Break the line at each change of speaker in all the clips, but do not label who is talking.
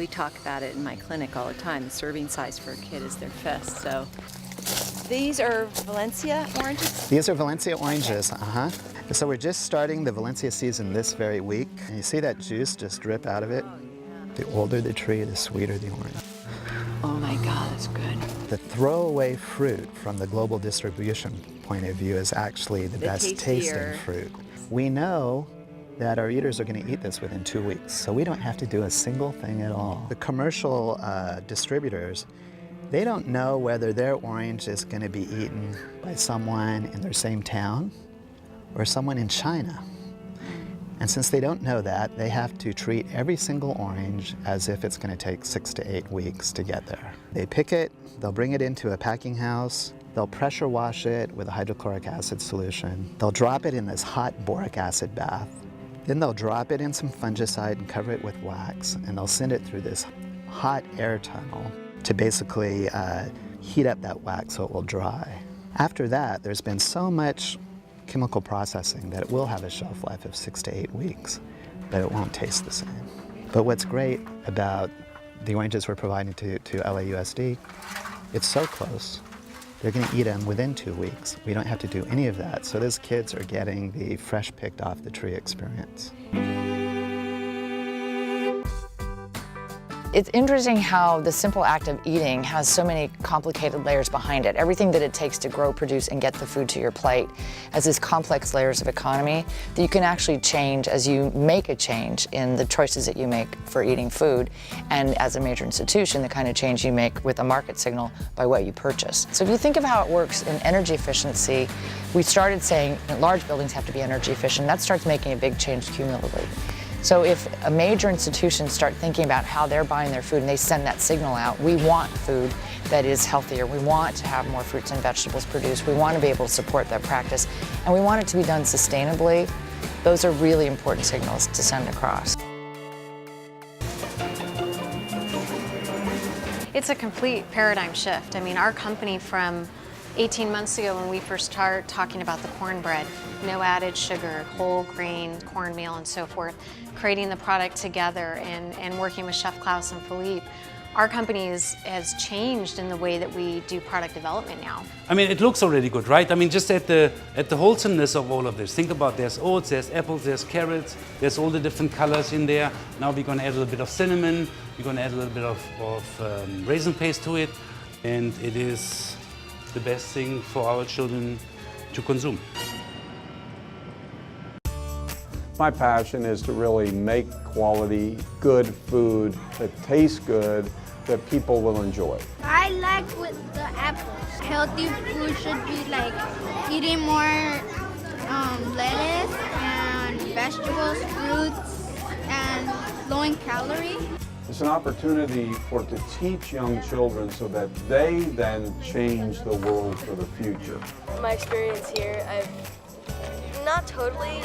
we talk about it in my clinic all the time. The serving size for a kid is their fist. So these are Valencia oranges?
These are Valencia oranges, So we're just starting the Valencia season this very week. And you see that juice just drip out of it? The older the tree, the sweeter the orange.
Oh my God, that's good.
The throwaway fruit from the global distribution point of view is actually the best tasting fruit. We know that our eaters are going to eat this within 2 weeks, so we don't have to do a single thing at all. The commercial distributors, they don't know whether their orange is going to be eaten by someone in their same town or someone in China. And since they don't know that, they have to treat every single orange as if it's going to take 6 to 8 weeks to get there. They pick it, they'll bring it into a packing house, they'll pressure wash it with a hydrochloric acid solution, they'll drop it in this hot boric acid bath, then they'll drop it in some fungicide and cover it with wax, and they'll send it through this hot air tunnel to basically heat up that wax so it will dry. After that, there's been so much chemical processing that it will have a shelf life of 6 to 8 weeks, but it won't taste the same. But what's great about the oranges we're providing to LAUSD, it's so close. They're going to eat them within 2 weeks. We don't have to do any of that, so those kids are getting the fresh picked off the tree experience.
It's interesting how the simple act of eating has so many complicated layers behind it. Everything that it takes to grow, produce, and get the food to your plate has these complex layers of economy that you can actually change as you make a change in the choices that you make for eating food, and as a major institution, the kind of change you make with a market signal by what you purchase. So if you think of how it works in energy efficiency, we started saying large buildings have to be energy efficient. That starts making a big change cumulatively. So if a major institution start thinking about how they're buying their food and they send that signal out, we want food that is healthier, we want to have more fruits and vegetables produced, we want to be able to support that practice, and we want it to be done sustainably, those are really important signals to send across.
It's a complete paradigm shift. I mean, our company from 18 months ago when we first started talking about the cornbread, no added sugar, whole grain, cornmeal, and so forth, creating the product together and working with Chef Klaus and Philippe, our company has changed in the way that we do product development now.
I mean, it looks already good, right? I mean, just at the wholesomeness of all of this. Think about there's oats, there's apples, there's carrots, there's all the different colors in there. Now we're going to add a little bit of cinnamon, we're going to add a little bit of raisin paste to it, and it is the best thing for our children to consume.
My passion is to really make quality, good food that tastes good, that people will enjoy.
I like with the apples. Healthy food should be like eating more lettuce and vegetables, fruits, and low in calorie.
It's an opportunity to teach young children so that they then change the world for the future.
My experience here, I've not totally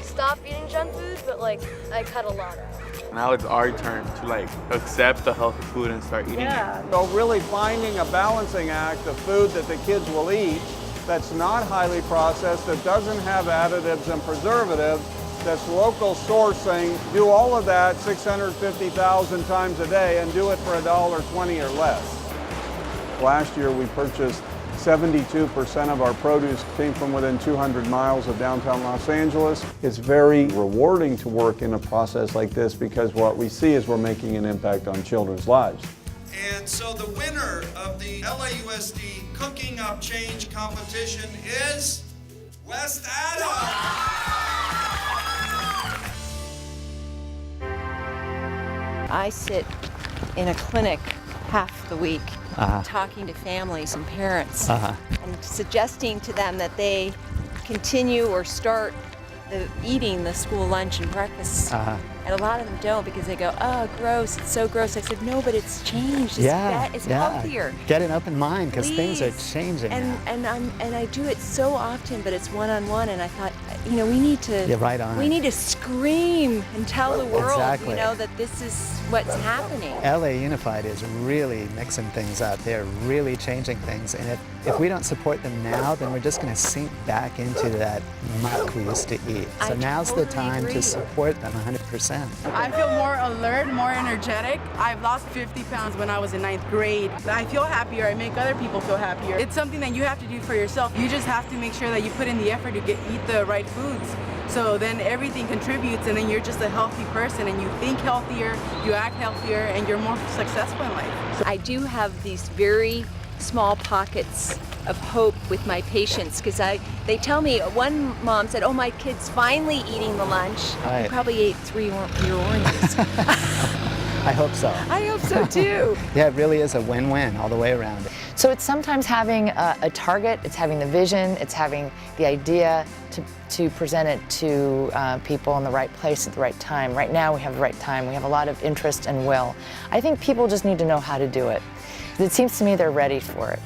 stopped eating junk food, but like I cut a lot out.
Now it's our turn to like accept the healthy food and start eating it.
So really finding a balancing act of food that the kids will eat that's not highly processed, that doesn't have additives and preservatives, that's local sourcing, do all of that 650,000 times a day and do it for $1.20 or less. Last year we purchased 72% of our produce came from within 200 miles of downtown Los Angeles. It's very rewarding to work in a process like this because what we see is we're making an impact on children's lives.
And so the winner of the LAUSD Cooking Up Change competition is West Adams.
I sit in a clinic half the week talking to families and parents and suggesting to them that they continue or start eating the school lunch and breakfast. And a lot of them don't because they go, oh, gross, it's so gross. I said, no, but it's changed. It's healthier.
Get an open mind because things are changing now.
And I do it so often, but it's one-on-one, and I thought, you know, we need to we need to scream and tell the world, you know, that this is what's happening.
LA Unified is really mixing things up. They're really changing things, and If we don't support them now, then we're just going to sink back into that muck we used to eat. So now's the time to support them 100%.
I feel more alert, more energetic. I've lost 50 pounds when I was in 9th grade. I feel happier. I make other people feel happier. It's something that you have to do for yourself. You just have to make sure that you put in the effort to eat the right foods. So then everything contributes, and then you're just a healthy person, and you think healthier, you act healthier, and you're more successful in life.
I do have these very small pockets of hope with my patients, because they tell me, one mom said, oh, my kid's finally eating the lunch.
Right.
He probably ate 3 your oranges.
I hope so.
I hope so too.
Yeah, it really is a win-win all the way around.
So it's sometimes having a target, it's having the vision, it's having the idea to present it to people in the right place at the right time. Right now we have the right time, we have a lot of interest and will. I think people just need to know how to do it. It seems to me they're ready for it.